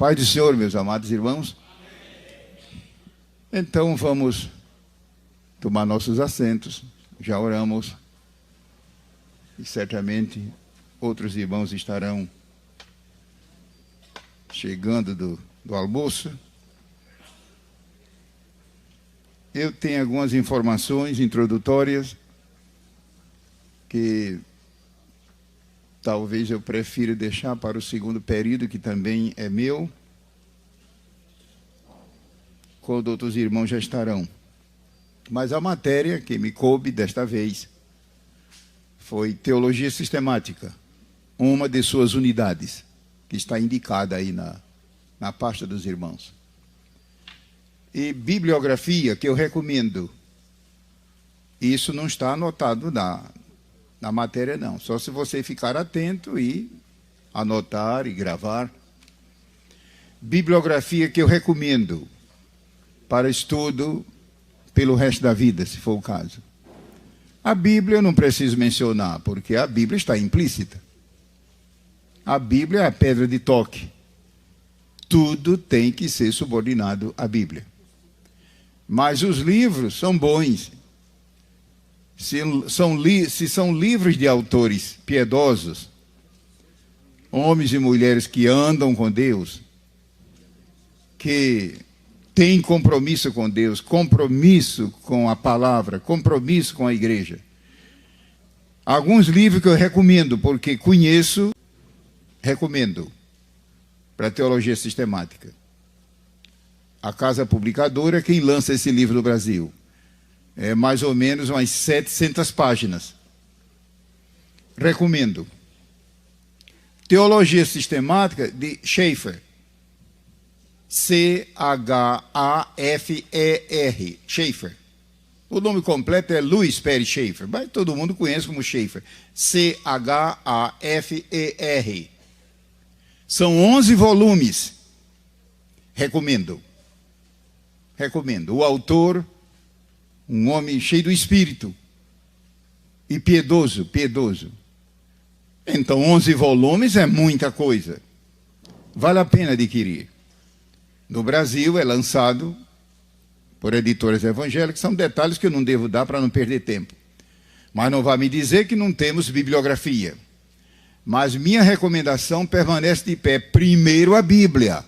Paz do Senhor, meus amados irmãos. Então vamos tomar nossos assentos. Já oramos. E certamente outros irmãos estarão chegando do almoço. Eu tenho algumas informações introdutórias que talvez eu prefira deixar para o segundo período, que também é meu, quando outros irmãos já estarão. Mas a matéria que me coube desta vez foi Teologia Sistemática, uma de suas unidades, que está indicada aí na pasta dos irmãos. E bibliografia, que eu recomendo. Isso não está anotado na matéria, não. Só se você ficar atento e anotar e gravar. Bibliografia que eu recomendo para estudo pelo resto da vida, se for o caso. A Bíblia eu não preciso mencionar, porque a Bíblia está implícita. A Bíblia é a pedra de toque. Tudo tem que ser subordinado à Bíblia. Mas os livros são bons. Se são livros de autores piedosos, homens e mulheres que andam com Deus, que têm compromisso com Deus, compromisso com a palavra, compromisso com a igreja. Alguns livros que eu recomendo, porque conheço, recomendo, para teologia sistemática. A Casa Publicadora é quem lança esse livro no Brasil. É mais ou menos umas 700 páginas. Recomendo. Teologia Sistemática de Schaeffer. C-H-A-F-E-R. Schaeffer. O nome completo é Louis Perry Schaeffer, mas todo mundo conhece como Schaeffer. C-H-A-F-E-R. São 11 volumes. Recomendo. Recomendo. O autor, um homem cheio do espírito e piedoso. Então, 11 volumes é muita coisa. Vale a pena adquirir. No Brasil é lançado por editoras evangélicas. São detalhes que eu não devo dar para não perder tempo. Mas não vai me dizer que não temos bibliografia. Mas minha recomendação permanece de pé. Primeiro a Bíblia.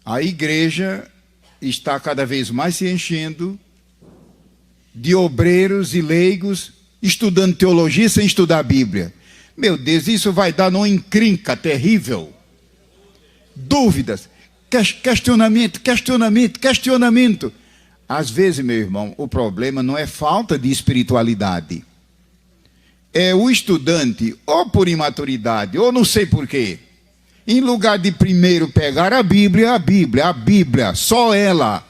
A igreja está cada vez mais se enchendo de obreiros e leigos estudando teologia sem estudar a Bíblia. Meu Deus, isso vai dar numa encrenca terrível. Dúvidas, questionamento. Às vezes, meu irmão, o problema não é falta de espiritualidade. É o estudante, ou por imaturidade, ou não sei por quê. Em lugar de primeiro pegar a Bíblia, só ela.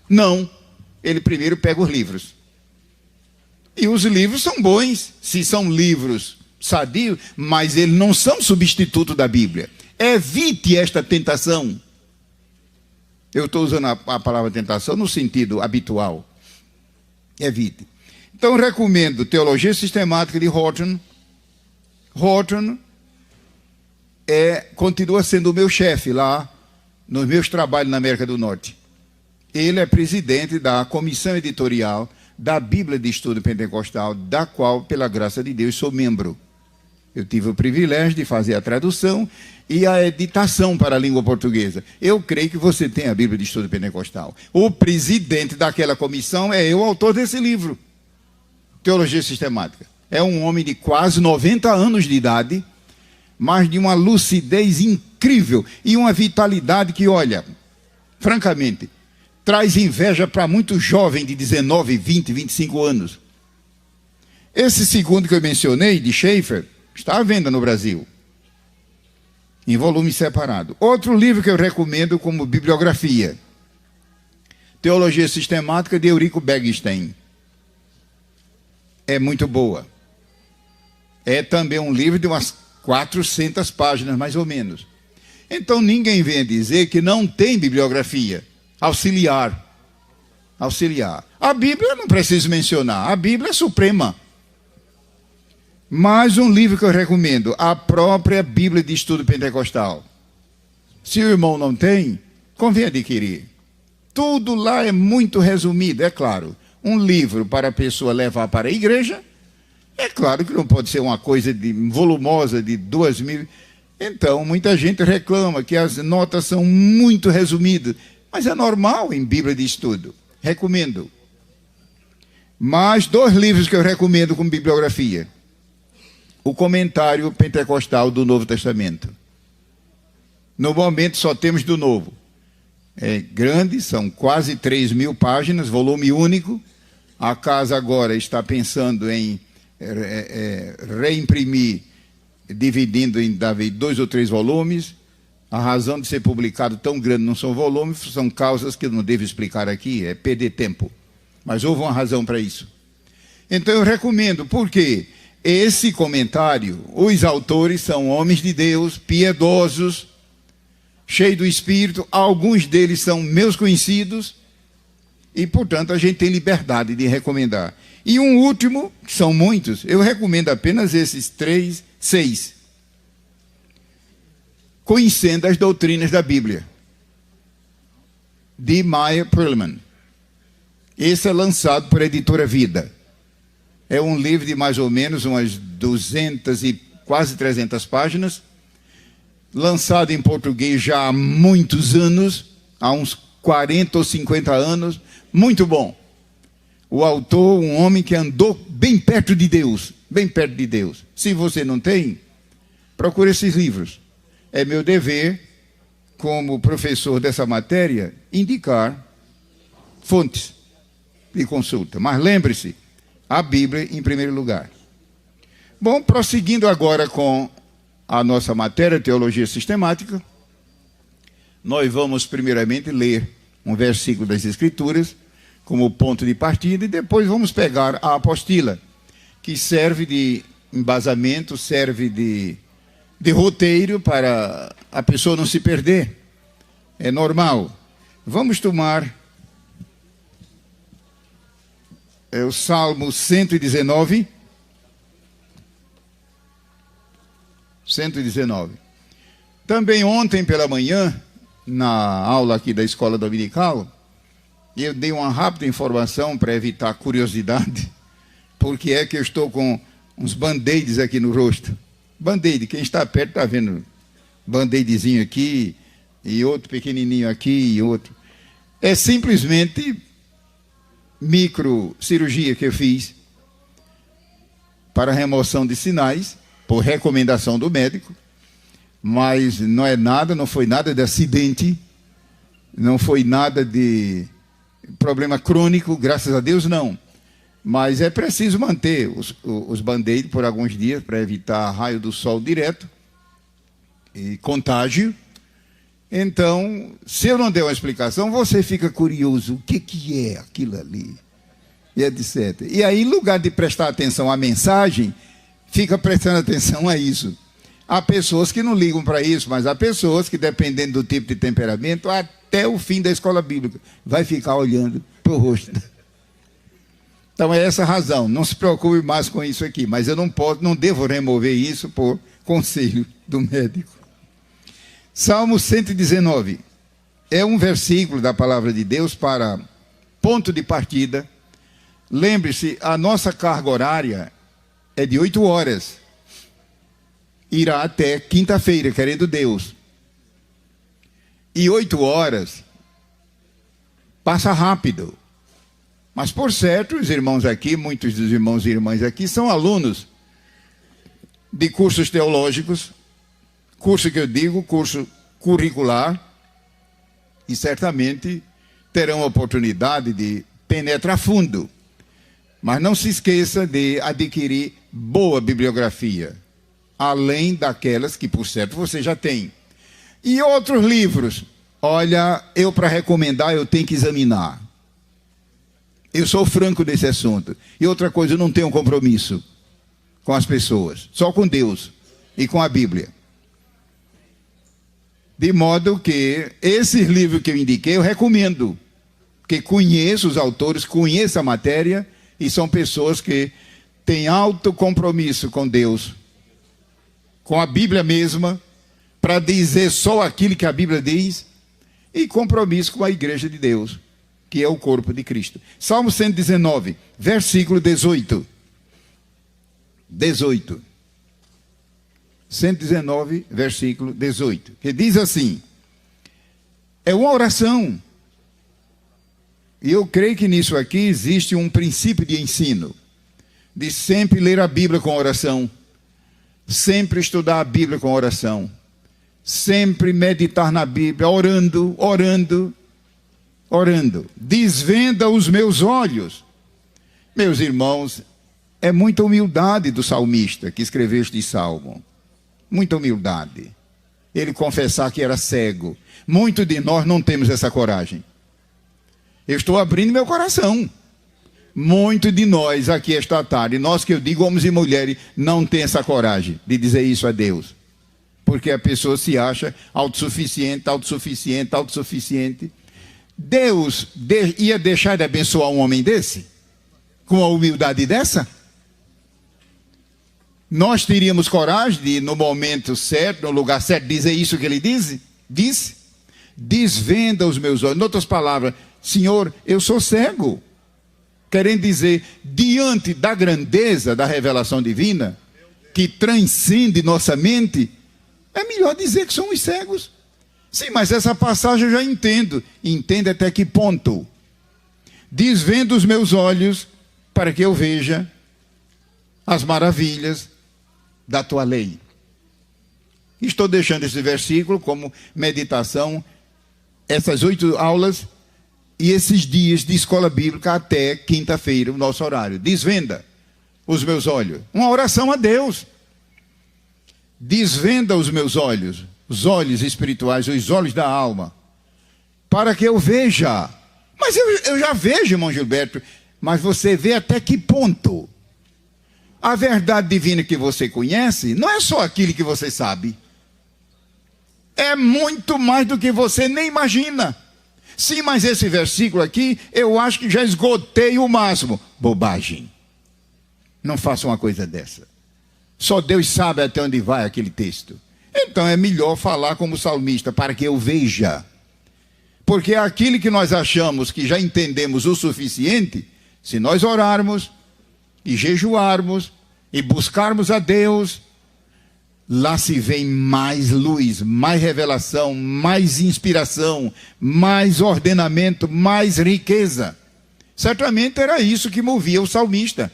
Não, ele primeiro pega os livros. E os livros são bons, se são livros sadios, mas eles não são substituto da Bíblia. Evite esta tentação. Eu estou usando a palavra tentação no sentido habitual. Evite. Então, recomendo Teologia Sistemática de Horton. Horton continua sendo o meu chefe lá nos meus trabalhos na América do Norte. Ele é presidente da comissão editorial da Bíblia de Estudo Pentecostal, da qual, pela graça de Deus, sou membro. Eu tive o privilégio de fazer a tradução e a editação para a língua portuguesa. Eu creio que você tem a Bíblia de Estudo Pentecostal. O presidente daquela comissão é eu, autor desse livro, Teologia Sistemática. É um homem de quase 90 anos de idade, mas de uma lucidez incrível e uma vitalidade que, olha, francamente, traz inveja para muito jovem de 19, 20, 25 anos. Esse segundo que eu mencionei, de Schaeffer, está à venda no Brasil, em volume separado. Outro livro que eu recomendo como bibliografia, Teologia Sistemática de Eurico Bergstein. É muito boa. É também um livro de umas 400 páginas, mais ou menos. Então, ninguém vem dizer que não tem bibliografia auxiliar. A Bíblia eu não preciso mencionar. A Bíblia é suprema. Mais um livro que eu recomendo, a própria Bíblia de Estudo Pentecostal. Se o irmão não tem, convém adquirir. Tudo lá é muito resumido, é claro. Um livro para a pessoa levar para a igreja, é claro que não pode ser uma coisa volumosa de 2.000. Então, muita gente reclama que as notas são muito resumidas, mas é normal em Bíblia de estudo. Recomendo. Mas 2 livros que eu recomendo como bibliografia. O comentário pentecostal do Novo Testamento. No momento só temos do Novo. É grande, são quase 3.000 páginas, volume único. A casa agora está pensando em reimprimir, dividindo em 2 ou 3 volumes. A razão de ser publicado tão grande não são volumes, são causas que eu não devo explicar aqui, é perder tempo. Mas houve uma razão para isso. Então eu recomendo, porque esse comentário, os autores são homens de Deus, piedosos, cheios do Espírito, alguns deles são meus conhecidos, e portanto a gente tem liberdade de recomendar. E um último, que são muitos, eu recomendo apenas esses 6. Conhecendo as doutrinas da Bíblia, de Meyer Perlman. Esse é lançado por Editora Vida. É um livro de mais ou menos umas 200 e quase 300 páginas, lançado em português já há muitos anos, há uns 40 ou 50 anos, muito bom. O autor, um homem que andou bem perto de Deus, bem perto de Deus. Se você não tem, procure esses livros. É meu dever, como professor dessa matéria, indicar fontes de consulta. Mas lembre-se, a Bíblia em primeiro lugar. Bom, prosseguindo agora com a nossa matéria, Teologia Sistemática, nós vamos primeiramente ler um versículo das Escrituras como ponto de partida e depois vamos pegar a apostila, que serve de embasamento, serve de roteiro para a pessoa não se perder. É normal. Vamos tomar o Salmo 119. 119. Também ontem pela manhã, na aula aqui da escola dominical, eu dei uma rápida informação para evitar curiosidade, porque é que eu estou com uns band-aids aqui no rosto. Band-aid, quem está perto está vendo band-aidzinho aqui, e outro pequenininho aqui, e outro. É simplesmente microcirurgia que eu fiz para remoção de sinais, por recomendação do médico, mas não é nada, não foi nada de acidente, não foi nada de problema crônico, graças a Deus não. Mas é preciso manter os band-aid por alguns dias para evitar raio do sol direto e contágio. Então, se eu não der uma explicação, você fica curioso, o que é aquilo ali? E etc. E aí, em lugar de prestar atenção à mensagem, fica prestando atenção a isso. Há pessoas que não ligam para isso, mas há pessoas que, dependendo do tipo de temperamento, até o fim da escola bíblica, vai ficar olhando para o rosto. Então é essa a razão. Não se preocupe mais com isso aqui, mas eu não devo remover isso por conselho do médico. Salmo 119 é um versículo da palavra de Deus para ponto de partida. Lembre-se, a nossa carga horária é de 8 horas. Irá até quinta-feira, querendo Deus. E 8 horas passa rápido. Mas, por certo, os irmãos aqui, muitos dos irmãos e irmãs aqui, são alunos de cursos teológicos, curso que eu digo, curso curricular, e certamente terão a oportunidade de penetrar fundo. Mas não se esqueça de adquirir boa bibliografia, além daquelas que, por certo, você já tem. E outros livros, olha, eu para recomendar, eu tenho que examinar. Eu sou franco nesse assunto. E outra coisa, eu não tenho compromisso com as pessoas, só com Deus e com a Bíblia. De modo que esses livros que eu indiquei, eu recomendo, porque conheço os autores, conheço a matéria, e são pessoas que têm alto compromisso com Deus, com a Bíblia mesma, para dizer só aquilo que a Bíblia diz, e compromisso com a igreja de Deus, que é o corpo de Cristo. Salmo 119, versículo 18. 119, versículo 18. Que diz assim: é uma oração. E eu creio que nisso aqui existe um princípio de ensino, de sempre ler a Bíblia com oração, sempre estudar a Bíblia com oração, sempre meditar na Bíblia, orando. Desvenda os meus olhos. Meus irmãos, é muita humildade do salmista que escreveu este salmo. Muita humildade. Ele confessar que era cego. Muitos de nós não temos essa coragem. Eu estou abrindo meu coração. Muitos de nós aqui esta tarde, nós que eu digo, homens e mulheres, não tem essa coragem de dizer isso a Deus. Porque a pessoa se acha autossuficiente. Deus ia deixar de abençoar um homem desse? Com a humildade dessa? Nós teríamos coragem de, no momento certo, no lugar certo, dizer isso que ele disse? Desvenda os meus olhos. Em outras palavras, Senhor, eu sou cego. Querendo dizer, diante da grandeza da revelação divina, que transcende nossa mente, é melhor dizer que somos cegos. Sim, mas essa passagem eu já entendo. Entende até que ponto? Desvenda os meus olhos para que eu veja as maravilhas da tua lei. Estou deixando esse versículo como meditação, essas 8 aulas e esses dias de escola bíblica até quinta-feira, o nosso horário. Desvenda os meus olhos. Uma oração a Deus. Desvenda os meus olhos, os olhos espirituais, os olhos da alma, para que eu veja. Mas eu já vejo, irmão Gilberto, mas você vê até que ponto? A verdade divina que você conhece não é só aquilo que você sabe. É muito mais do que você nem imagina. Sim, mas esse versículo aqui, eu acho que já esgotei o máximo. Bobagem. Não faça uma coisa dessa. Só Deus sabe até onde vai aquele texto. Então é melhor falar como salmista, para que eu veja. Porque aquilo que nós achamos que já entendemos o suficiente, se nós orarmos e jejuarmos e buscarmos a Deus, lá se vem mais luz, mais revelação, mais inspiração, mais ordenamento, mais riqueza. Certamente era isso que movia o salmista,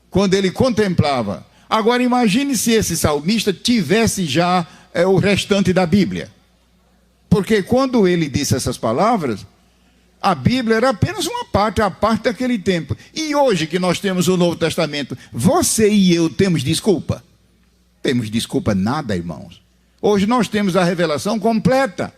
quando ele contemplava. Agora imagine se esse salmista tivesse já o restante da Bíblia. Porque quando ele disse essas palavras, a Bíblia era apenas uma parte, a parte daquele tempo. E hoje que nós temos o Novo Testamento, você e eu temos desculpa? Temos desculpa nada, irmãos. Hoje nós temos a revelação completa.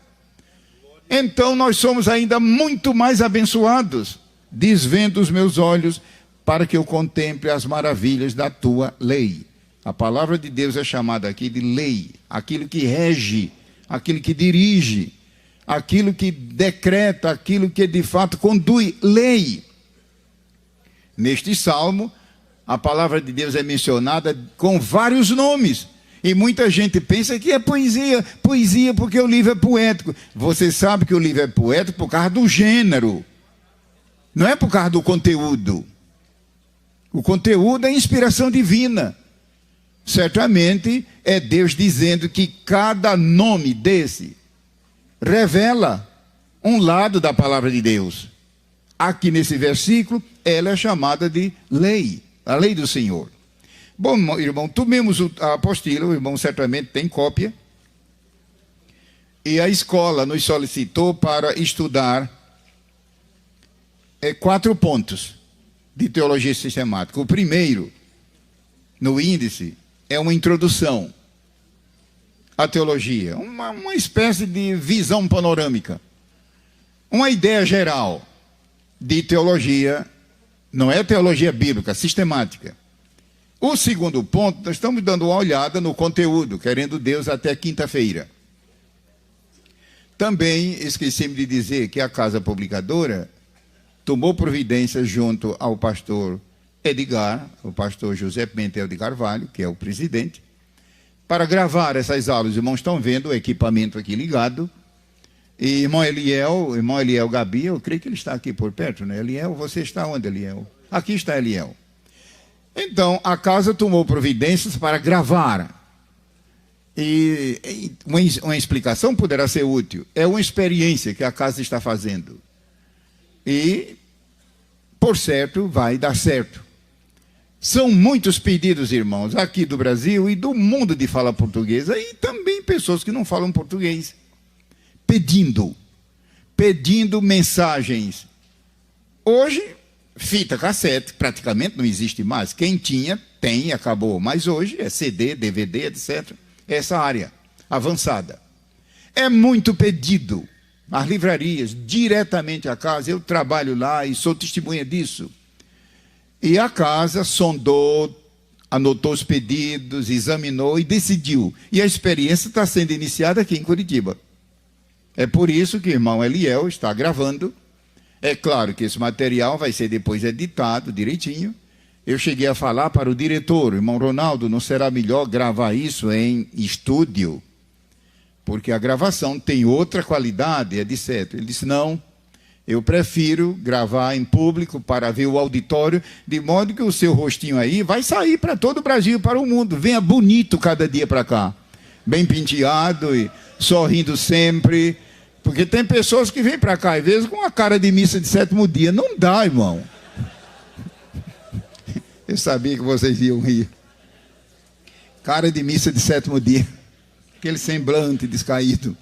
Então nós somos ainda muito mais abençoados. Desvenda os meus olhos para que eu contemple as maravilhas da tua lei. A palavra de Deus é chamada aqui de lei. Aquilo que rege, aquilo que dirige, aquilo que decreta, aquilo que de fato conduz, lei. Neste salmo, a palavra de Deus é mencionada com vários nomes. E muita gente pensa que é poesia. Poesia porque o livro é poético. Você sabe que o livro é poético por causa do gênero. Não é por causa do conteúdo. O conteúdo é inspiração divina. Certamente é Deus dizendo que cada nome desse revela um lado da palavra de Deus. Aqui nesse versículo, ela é chamada de lei, a lei do Senhor. Bom, irmão, tomemos a apostila, o irmão certamente tem cópia. E a escola nos solicitou para estudar 4 pontos de teologia sistemática. O primeiro, no índice, é uma introdução à teologia, uma espécie de visão panorâmica, uma ideia geral de teologia, não é teologia bíblica, sistemática. O segundo ponto, nós estamos dando uma olhada no conteúdo, querendo Deus até quinta-feira. Também esqueci-me de dizer que a Casa Publicadora tomou providência junto ao pastor Edgar, o pastor José Pimentel de Carvalho, que é o presidente, para gravar essas aulas. Os irmãos estão vendo o equipamento aqui ligado. E irmão Eliel Gabi, eu creio que ele está aqui por perto, né? Eliel, você está onde, Eliel? Aqui está Eliel. Então, a casa tomou providências para gravar. E uma explicação poderá ser útil. É uma experiência que a casa está fazendo. E, por certo, vai dar certo. São muitos pedidos, irmãos, aqui do Brasil e do mundo de fala portuguesa, e também pessoas que não falam português, pedindo mensagens. Hoje, fita cassete, praticamente não existe mais. Quem tinha, tem, acabou. Mas hoje é CD, DVD, etc. Essa área avançada. É muito pedido. As livrarias, diretamente à casa, eu trabalho lá e sou testemunha disso. E a casa sondou, anotou os pedidos, examinou e decidiu. E a experiência está sendo iniciada aqui em Curitiba. É por isso que o irmão Eliel está gravando. É claro que esse material vai ser depois editado direitinho. Eu cheguei a falar para o diretor, o irmão Ronaldo, não será melhor gravar isso em estúdio? Porque a gravação tem outra qualidade, etc. Ele disse, não, eu prefiro gravar em público para ver o auditório, de modo que o seu rostinho aí vai sair para todo o Brasil, para o mundo. Venha bonito cada dia para cá, bem penteado e sorrindo sempre. Porque tem pessoas que vêm para cá, às vezes, com a cara de missa de 7º dia. Não dá, irmão. Eu sabia que vocês iam rir. Cara de missa de 7º dia. Aquele semblante descaído.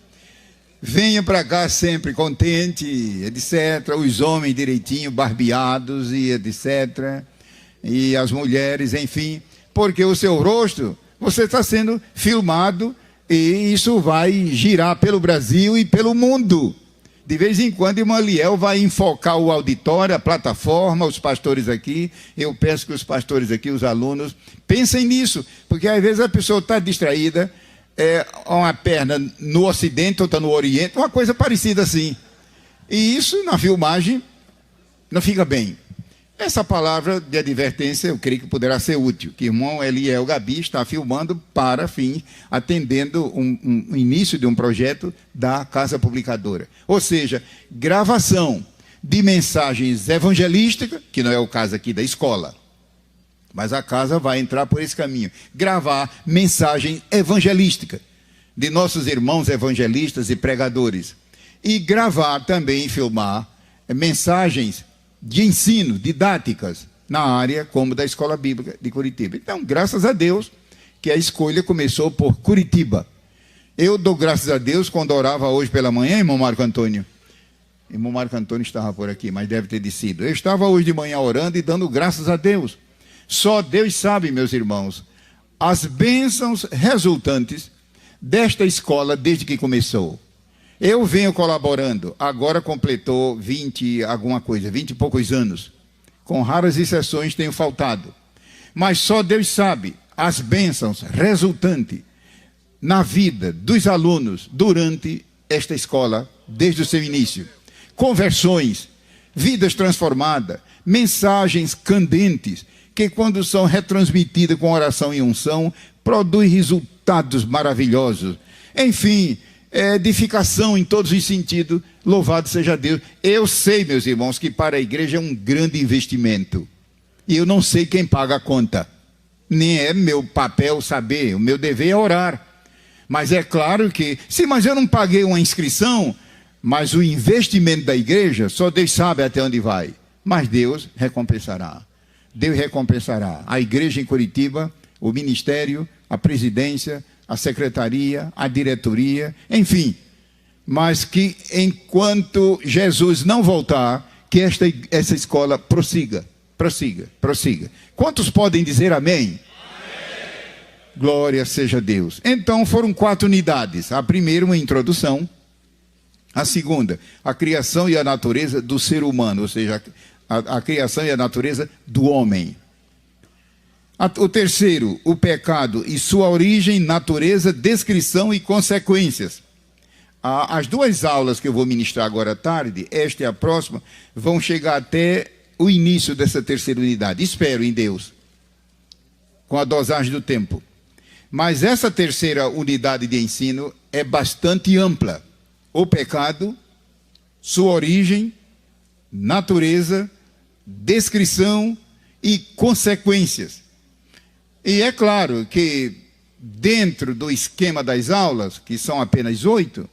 Venha para cá sempre contente, etc. Os homens direitinho, barbeados e etc. E as mulheres, enfim. Porque o seu rosto, você está sendo filmado. E isso vai girar pelo Brasil e pelo mundo. De vez em quando, irmão Eliel vai enfocar o auditório, a plataforma, os pastores aqui. Eu peço que os pastores aqui, os alunos, pensem nisso. Porque às vezes a pessoa está distraída, uma perna no Ocidente, outra no Oriente, uma coisa parecida assim. E isso, na filmagem, não fica bem. Essa palavra de advertência, eu creio que poderá ser útil, que o irmão Eliel Gabi está filmando para fim, atendendo um início de um projeto da Casa Publicadora. Ou seja, gravação de mensagens evangelísticas, que não é o caso aqui da escola, mas a casa vai entrar por esse caminho. Gravar mensagem evangelística de nossos irmãos evangelistas e pregadores. E gravar também, filmar mensagens de ensino, didáticas, na área como da Escola Bíblica de Curitiba. Então, graças a Deus, que a escolha começou por Curitiba. Eu dou graças a Deus quando orava hoje pela manhã, irmão Marco Antônio. Irmão Marco Antônio estava por aqui, mas deve ter descido. Eu estava hoje de manhã orando e dando graças a Deus. Só Deus sabe, meus irmãos, as bênçãos resultantes desta escola desde que começou. Eu venho colaborando, agora completou 20 e poucos anos. Com raras exceções tenho faltado. Mas só Deus sabe as bênçãos resultantes na vida dos alunos durante esta escola, desde o seu início. Conversões, vidas transformadas, mensagens candentes, que quando são retransmitidas com oração e unção, produzem resultados maravilhosos. Enfim, edificação em todos os sentidos, louvado seja Deus. Eu sei, meus irmãos, que para a igreja é um grande investimento. E eu não sei quem paga a conta. Nem é meu papel saber, o meu dever é orar. Mas é claro que, mas eu não paguei uma inscrição, mas o investimento da igreja, só Deus sabe até onde vai. Mas Deus recompensará. Deus recompensará. A igreja em Curitiba, o ministério, a presidência, a secretaria, a diretoria, enfim. Mas que enquanto Jesus não voltar, que essa escola prossiga. Quantos podem dizer amém? Glória seja a Deus. Então foram 4 unidades. A primeira, uma introdução. A segunda, a criação e a natureza do ser humano, ou seja, a criação e a natureza do homem. O terceiro, o pecado e sua origem, natureza, descrição e consequências. As 2 aulas que eu vou ministrar agora à tarde, esta e a próxima, vão chegar até o início dessa terceira unidade. Espero em Deus, com a dosagem do tempo. Mas essa terceira unidade de ensino é bastante ampla. O pecado, sua origem, natureza, descrição e consequências. E é claro que dentro do esquema das aulas, que são apenas 8,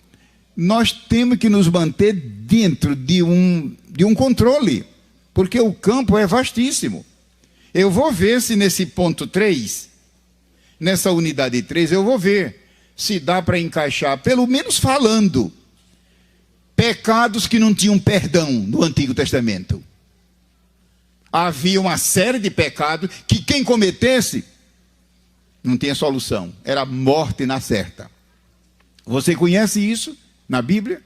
nós temos que nos manter dentro de um controle, porque o campo é vastíssimo. Eu vou ver se nesse ponto 3, nessa unidade 3, eu vou ver se dá para encaixar, pelo menos falando, pecados que não tinham perdão no Antigo Testamento. Havia uma série de pecados que quem cometesse não tinha solução. Era morte na certa. Você conhece isso na Bíblia?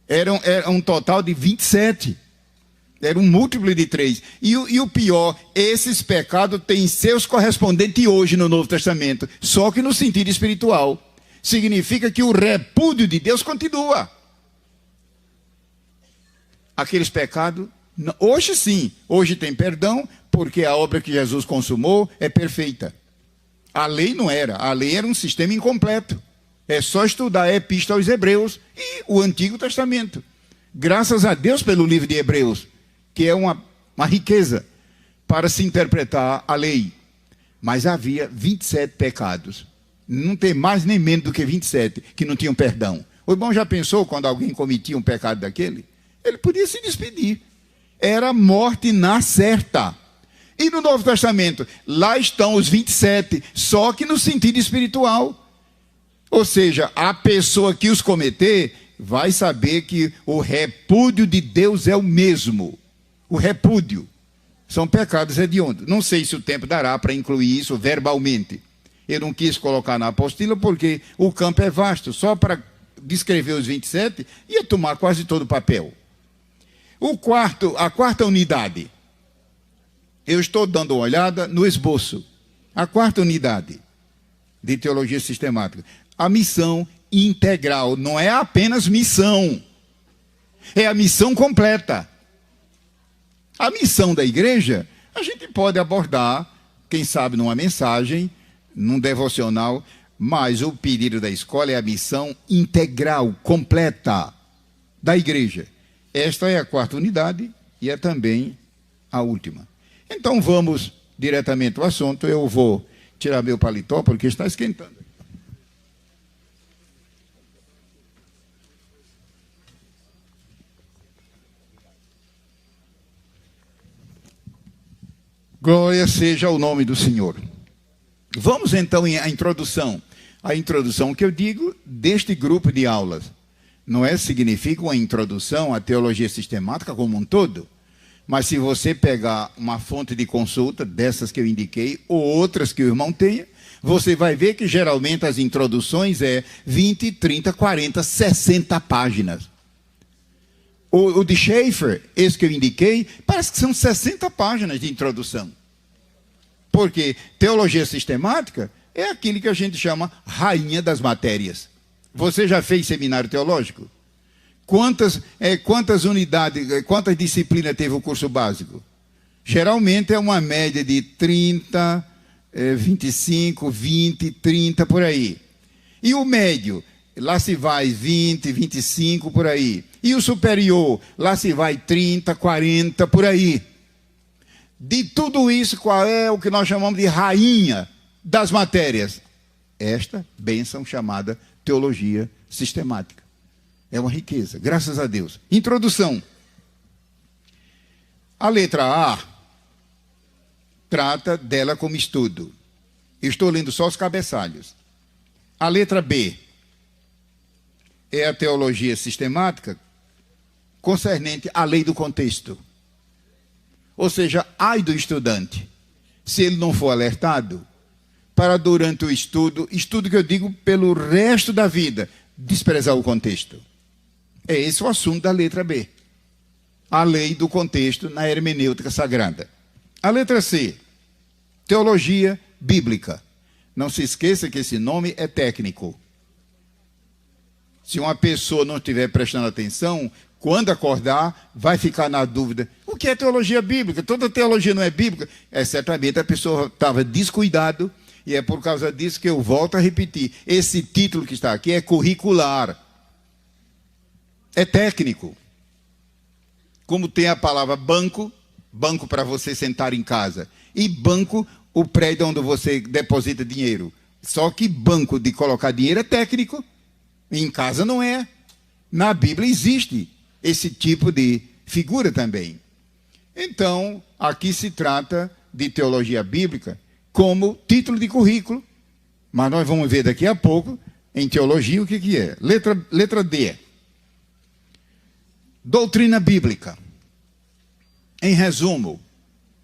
Era um total de 27. Era um múltiplo de 3. E o pior, esses pecados têm seus correspondentes hoje no Novo Testamento. Só que no sentido espiritual. Significa que o repúdio de Deus continua. Aqueles pecados, hoje sim, hoje tem perdão, porque a obra que Jesus consumou é perfeita. A lei não era, a lei era um sistema incompleto. É só estudar a Epístola aos Hebreus e o Antigo Testamento. Graças a Deus pelo livro de Hebreus, que é uma riqueza para se interpretar a lei. Mas havia 27 pecados. Não tem mais nem menos do que 27 que não tinham perdão. O irmão já pensou quando alguém cometia um pecado daquele? Ele podia se despedir. Era morte na certa. E no Novo Testamento, lá estão os 27, só que no sentido espiritual. Ou seja, a pessoa que os cometer vai saber que o repúdio de Deus é o mesmo. O repúdio. São pecados hediondos. Não sei se o tempo dará para incluir isso verbalmente. Eu não quis colocar na apostila porque o campo é vasto. Só para descrever os 27 ia tomar quase todo o papel. A quarta unidade. Eu estou dando uma olhada no esboço. A quarta unidade de teologia sistemática. A missão integral. Não é apenas missão. É a missão completa. A missão da igreja, a gente pode abordar, quem sabe numa mensagem, num devocional, mas o pedido da escola é a missão integral, completa da igreja. Esta é a quarta unidade e é também a última. Então vamos diretamente ao assunto. Eu vou tirar meu paletó porque está esquentando. Glória seja o nome do Senhor. Vamos então à introdução. A introdução que eu digo deste grupo de aulas. Não significa uma introdução à teologia sistemática como um todo. Mas se você pegar uma fonte de consulta, dessas que eu indiquei, ou outras que o irmão tenha, você vai ver que geralmente as introduções 20, 30, 40, 60 páginas. O de Schaeffer, esse que eu indiquei, parece que são 60 páginas de introdução. Porque teologia sistemática é aquilo que a gente chama rainha das matérias. Você já fez seminário teológico? Quantas unidades, quantas disciplinas teve o curso básico? Geralmente é uma média de 30, 25, 20, 30, por aí. E o médio? Lá se vai 20, 25, por aí. E o superior? Lá se vai 30, 40, por aí. De tudo isso, qual é o que nós chamamos de rainha das matérias? Esta bênção chamada teologia sistemática. É uma riqueza, graças a Deus. Introdução. A letra A trata dela como estudo. Estou lendo só os cabeçalhos. A letra B é a teologia sistemática concernente à lei do contexto. Ou seja, ai do estudante, se ele não for alertado, para durante o estudo que eu digo pelo resto da vida, desprezar o contexto. É esse o assunto da letra B. A lei do contexto na hermenêutica sagrada. A letra C, teologia bíblica. Não se esqueça que esse nome é técnico. Se uma pessoa não estiver prestando atenção, quando acordar, vai ficar na dúvida. O que é teologia bíblica? Toda teologia não é bíblica. Certamente a pessoa estava descuidado E é por causa disso que eu volto a repetir. Esse título que está aqui é curricular. É técnico. Como tem a palavra banco, banco para você sentar em casa. E banco, o prédio onde você deposita dinheiro. Só que banco de colocar dinheiro é técnico. Em casa não é. Na Bíblia existe esse tipo de figura também. Então, aqui se trata de teologia bíblica como título de currículo. Mas nós vamos ver daqui a pouco, em teologia, o que é. Letra D. Doutrina bíblica. Em resumo,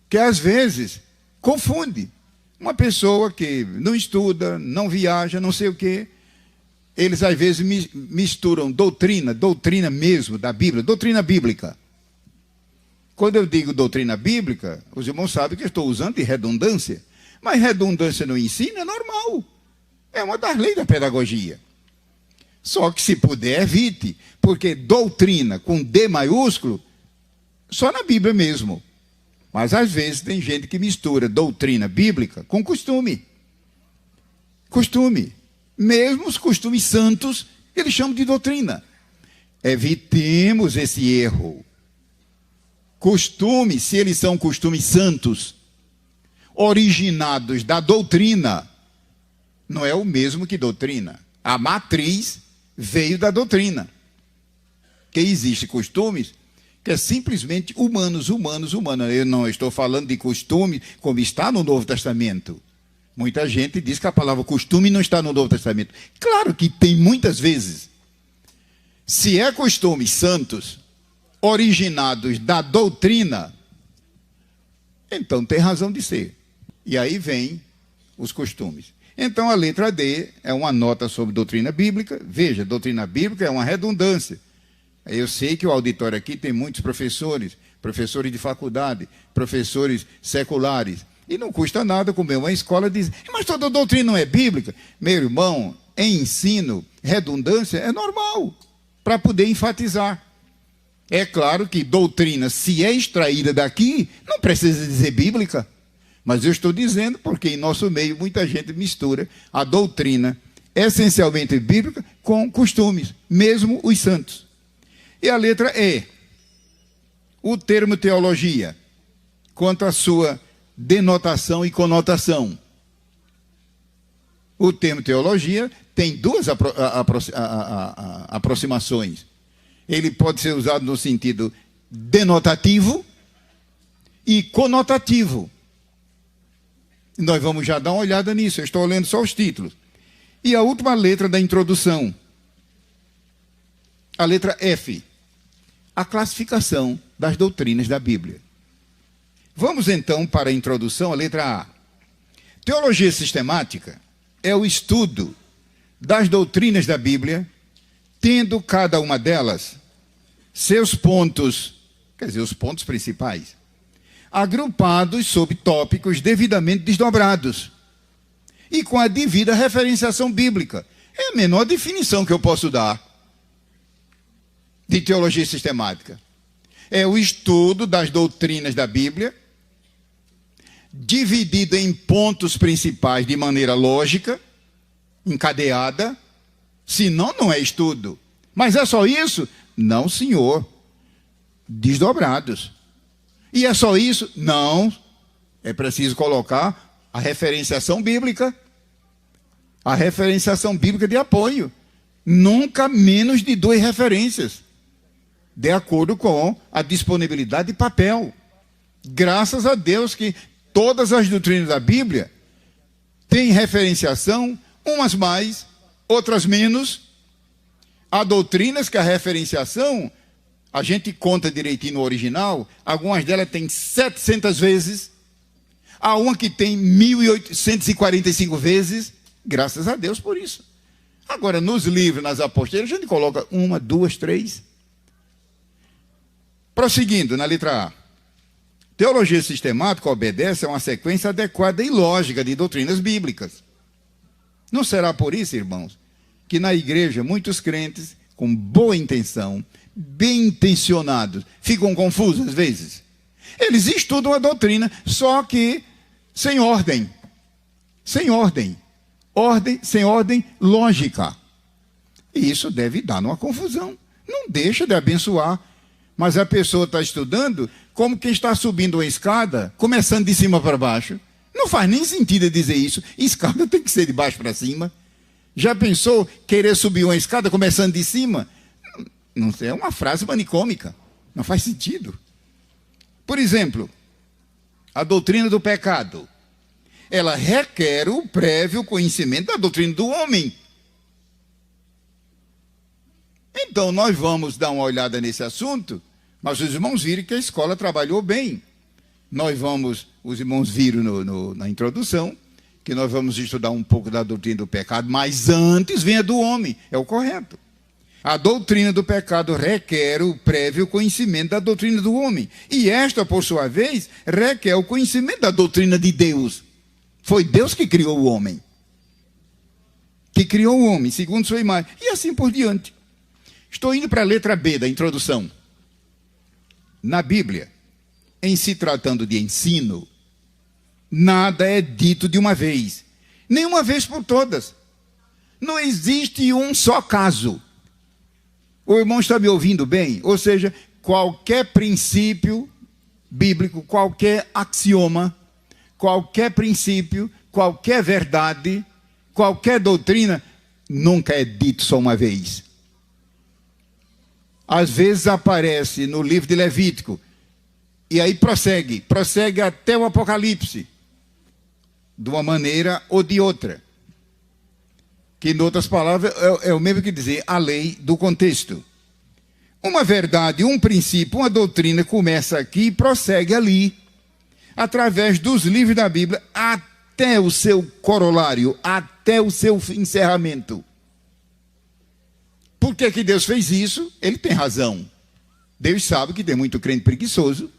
que às vezes confunde. Uma pessoa que não estuda, não viaja, não sei o quê, eles às vezes misturam doutrina mesmo da Bíblia, doutrina bíblica. Quando eu digo doutrina bíblica, os irmãos sabem que eu estou usando de redundância. Mas redundância no ensino é normal. É uma das leis da pedagogia. Só que se puder, evite. Porque doutrina com D maiúsculo, só na Bíblia mesmo. Mas às vezes tem gente que mistura doutrina bíblica com costume. Costume. Mesmo os costumes santos, eles chamam de doutrina. Evitemos esse erro. Costumes, se eles são costumes santos, originados da doutrina, não é o mesmo que doutrina. A matriz veio da doutrina. Que existe costumes que é simplesmente humanos. Eu não estou falando de costume como está no Novo Testamento. Muita gente diz que a palavra costume não está no Novo Testamento. Claro que tem muitas vezes. Se é costumes santos, originados da doutrina, então tem razão de ser. E aí vem os costumes. Então a letra D é uma nota sobre doutrina bíblica. Veja, doutrina bíblica é uma redundância. Eu sei que o auditório aqui tem muitos professores de faculdade, professores seculares. E não custa nada comer uma escola e dizer, mas toda doutrina não é bíblica. Meu irmão, em ensino, redundância é normal, para poder enfatizar. É claro que doutrina, se é extraída daqui, não precisa dizer bíblica. Mas eu estou dizendo porque em nosso meio muita gente mistura a doutrina essencialmente bíblica com costumes, mesmo os santos. E a letra E, o termo teologia, quanto à sua denotação e conotação. O termo teologia tem duas aproximações. Ele pode ser usado no sentido denotativo e conotativo. Nós vamos já dar uma olhada nisso, eu estou lendo só os títulos. E a última letra da introdução, a letra F, a classificação das doutrinas da Bíblia. Vamos então para a introdução, a letra A. Teologia sistemática é o estudo das doutrinas da Bíblia, tendo cada uma delas seus pontos, quer dizer, os pontos principais, agrupados sob tópicos devidamente desdobrados e com a devida referenciação bíblica. É a menor definição que eu posso dar de teologia sistemática. É o estudo das doutrinas da Bíblia, dividido em pontos principais de maneira lógica, encadeada. Senão, não é estudo. Mas é só isso? Não, senhor. Desdobrados. E é só isso? Não. É preciso colocar a referenciação bíblica. A referenciação bíblica de apoio. Nunca menos de 2 referências. De acordo com a disponibilidade de papel. Graças a Deus que todas as doutrinas da Bíblia têm referenciação, umas mais, outras menos. Há doutrinas que a referenciação, a gente conta direitinho no original, algumas delas tem 700 vezes, há uma que tem 1.845 vezes, graças a Deus por isso. Agora, nos livros, nas apostilas, a gente coloca 1, 2, 3. Prosseguindo na letra A. Teologia sistemática obedece a uma sequência adequada e lógica de doutrinas bíblicas. Não será por isso, irmãos, que na igreja muitos crentes, com boa intenção, bem intencionados, ficam confusos às vezes? Eles estudam a doutrina, só que sem ordem. sem ordem. Sem ordem lógica. E isso deve dar uma confusão. Não deixa de abençoar. Mas a pessoa está estudando como quem está subindo uma escada, começando de cima para baixo. Não faz nem sentido dizer isso. Escada tem que ser de baixo para cima. Já pensou querer subir uma escada começando de cima? Não sei, é uma frase manicômica. Não faz sentido. Por exemplo, a doutrina do pecado. Ela requer o prévio conhecimento da doutrina do homem. Então, nós vamos dar uma olhada nesse assunto, mas os irmãos viram que a escola trabalhou bem. Os irmãos viram na introdução, que nós vamos estudar um pouco da doutrina do pecado, mas antes vem a do homem, é o correto. A doutrina do pecado requer o prévio conhecimento da doutrina do homem. E esta, por sua vez, requer o conhecimento da doutrina de Deus. Foi Deus que criou o homem. Que criou o homem, segundo sua imagem. E assim por diante. Estou indo para a letra B da introdução. Na Bíblia, em se tratando de ensino, nada é dito de uma vez. Nem uma vez por todas. Não existe um só caso. O irmão está me ouvindo bem? Ou seja, qualquer princípio bíblico, qualquer axioma, qualquer princípio, qualquer verdade, qualquer doutrina, nunca é dito só uma vez. Às vezes aparece no livro de Levítico, e aí prossegue até o Apocalipse, de uma maneira ou de outra. Que, em outras palavras, é o mesmo que dizer a lei do contexto. Uma verdade, um princípio, uma doutrina começa aqui e prossegue ali, através dos livros da Bíblia, até o seu corolário, até o seu encerramento. Por que Deus fez isso? Ele tem razão. Deus sabe que tem muito crente preguiçoso.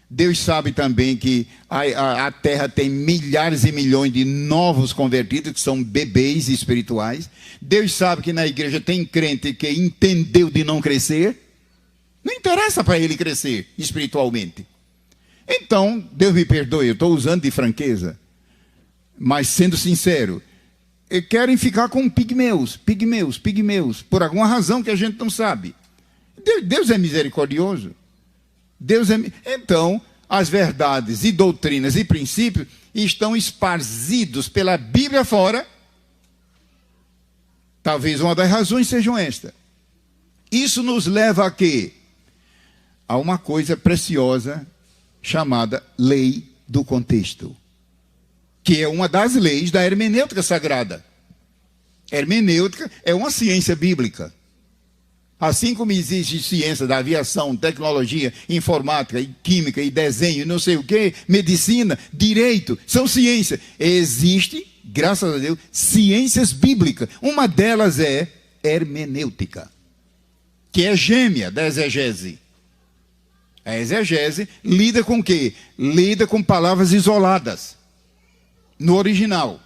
Deus sabe também que a terra tem milhares e milhões de novos convertidos, que são bebês espirituais. Deus sabe que na igreja tem crente que entendeu de não crescer. Não interessa para ele crescer espiritualmente. Então, Deus me perdoe, eu estou usando de franqueza. Mas sendo sincero, querem ficar com pigmeus, por alguma razão que a gente não sabe. Deus é misericordioso. Então, as verdades e doutrinas e princípios estão esparzidos pela Bíblia fora. Talvez uma das razões sejam esta. Isso nos leva a quê? A uma coisa preciosa chamada lei do contexto, que é uma das leis da hermenêutica sagrada. Hermenêutica é uma ciência bíblica. Assim como existe ciência da aviação, tecnologia, informática, e química, e desenho, não sei o quê, medicina, direito, são ciências. Existe, graças a Deus, ciências bíblicas. Uma delas é hermenêutica, que é gêmea da exegese. A exegese lida com o quê? Lida com palavras isoladas, no original.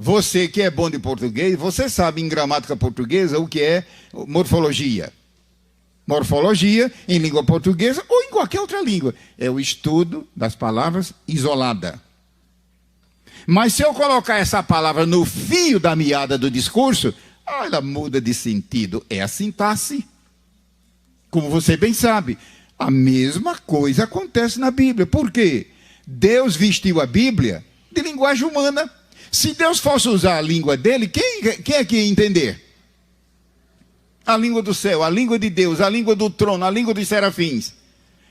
Você que é bom de português, você sabe em gramática portuguesa o que é morfologia. Morfologia, em língua portuguesa ou em qualquer outra língua, é o estudo das palavras isolada. Mas se eu colocar essa palavra no fio da meada do discurso, ela muda de sentido. É a sintaxe. Como você bem sabe, a mesma coisa acontece na Bíblia. Por quê? Deus vestiu a Bíblia de linguagem humana. Se Deus fosse usar a língua dele, quem é que ia entender? A língua do céu, a língua de Deus, a língua do trono, a língua dos serafins.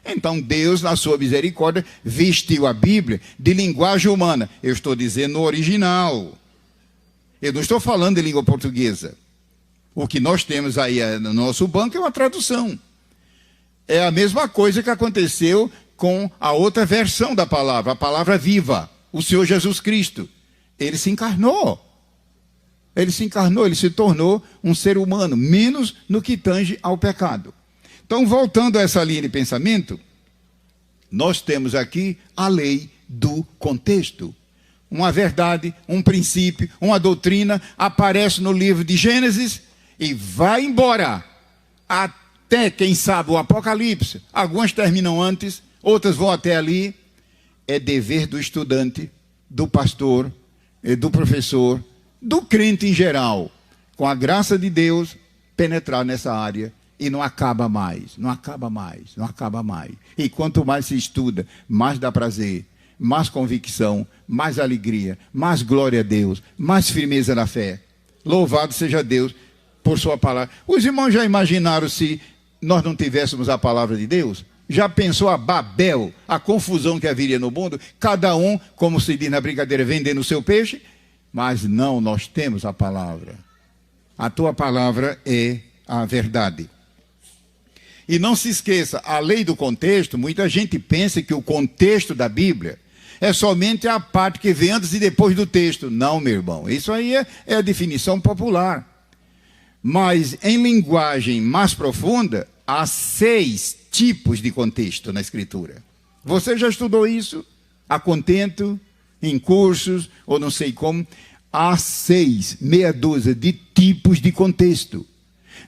Então Deus, na sua misericórdia, vestiu a Bíblia de linguagem humana. Eu estou dizendo no original. Eu não estou falando de língua portuguesa. O que nós temos aí no nosso banco é uma tradução. É a mesma coisa que aconteceu com a outra versão da palavra, a palavra viva, o Senhor Jesus Cristo. Ele se encarnou. Ele se tornou um ser humano, menos no que tange ao pecado. Então, voltando a essa linha de pensamento, nós temos aqui a lei do contexto. Uma verdade, um princípio, uma doutrina aparece no livro de Gênesis e vai embora até, quem sabe, o Apocalipse. Algumas terminam antes, outras vão até ali. É dever do estudante, do pastor, do professor, do crente em geral, com a graça de Deus, penetrar nessa área e não acaba mais, não acaba mais, não acaba mais. E quanto mais se estuda, mais dá prazer, mais convicção, mais alegria, mais glória a Deus, mais firmeza na fé. Louvado seja Deus por sua palavra. Os irmãos já imaginaram se nós não tivéssemos a palavra de Deus? Já pensou a Babel, a confusão que haveria no mundo? Cada um, como se diz na brincadeira, vendendo o seu peixe? Mas não, nós temos a palavra. A tua palavra é a verdade. E não se esqueça, a lei do contexto, muita gente pensa que o contexto da Bíblia é somente a parte que vem antes e depois do texto. Não, meu irmão, isso aí é a definição popular. Mas em linguagem mais profunda, há 6 tipos de contexto na Escritura. Você já estudou isso? A contento, em cursos, ou não sei como. Há 6, meia dúzia de tipos de contexto.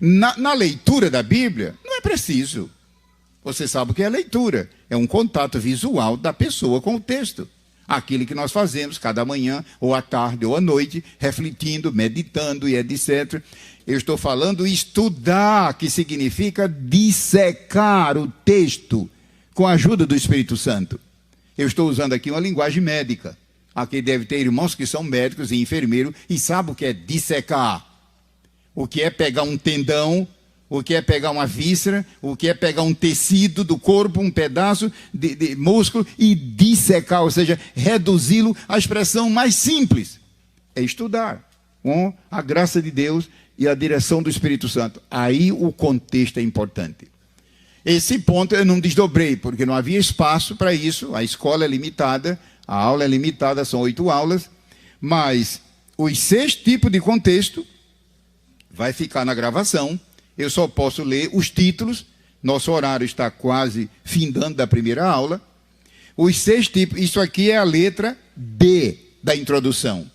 Na leitura da Bíblia, não é preciso. Você sabe o que é leitura. É um contato visual da pessoa com o texto. Aquilo que nós fazemos cada manhã, ou à tarde, ou à noite, refletindo, meditando e etc. Eu estou falando estudar, que significa dissecar o texto com a ajuda do Espírito Santo. Eu estou usando aqui uma linguagem médica. Aqui deve ter irmãos que são médicos e enfermeiros e sabem o que é dissecar. O que é pegar um tendão, o que é pegar uma víscera, o que é pegar um tecido do corpo, um pedaço de músculo e dissecar, ou seja, reduzi-lo à expressão mais simples. É estudar com a graça de Deus e a direção do Espírito Santo. Aí o contexto é importante. Esse ponto eu não desdobrei, porque não havia espaço para isso, a escola é limitada, a aula é limitada, são 8 aulas, mas os 6 tipos de contexto vai ficar na gravação. Eu só posso ler os títulos. Nosso horário está quase findando da primeira aula. Os 6 tipos, isso aqui é a letra D da introdução.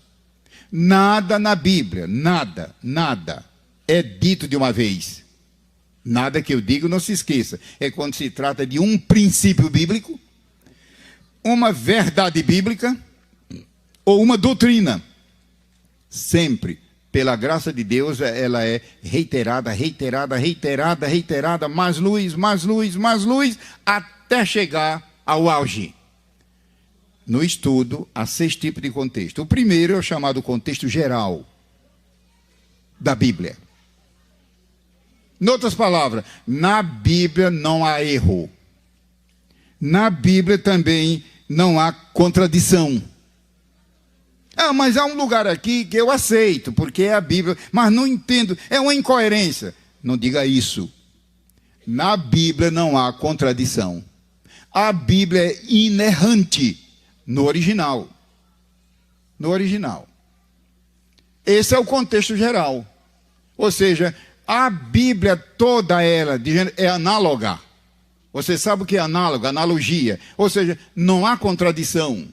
Nada na Bíblia, nada é dito de uma vez. Nada que eu digo, não se esqueça. É quando se trata de um princípio bíblico, uma verdade bíblica ou uma doutrina. Sempre, pela graça de Deus, ela é reiterada, mais luz, até chegar ao auge. No estudo, há 6 tipos de contexto. O primeiro é o chamado contexto geral da Bíblia. Em outras palavras, na Bíblia não há erro. Na Bíblia também não há contradição. Mas há um lugar aqui que eu aceito, porque é a Bíblia, mas não entendo, é uma incoerência. Não diga isso. Na Bíblia não há contradição. A Bíblia é inerrante no original. No original. Esse é o contexto geral. Ou seja, a Bíblia toda ela é análoga. Você sabe o que é análogo, analogia. Ou seja, não há contradição.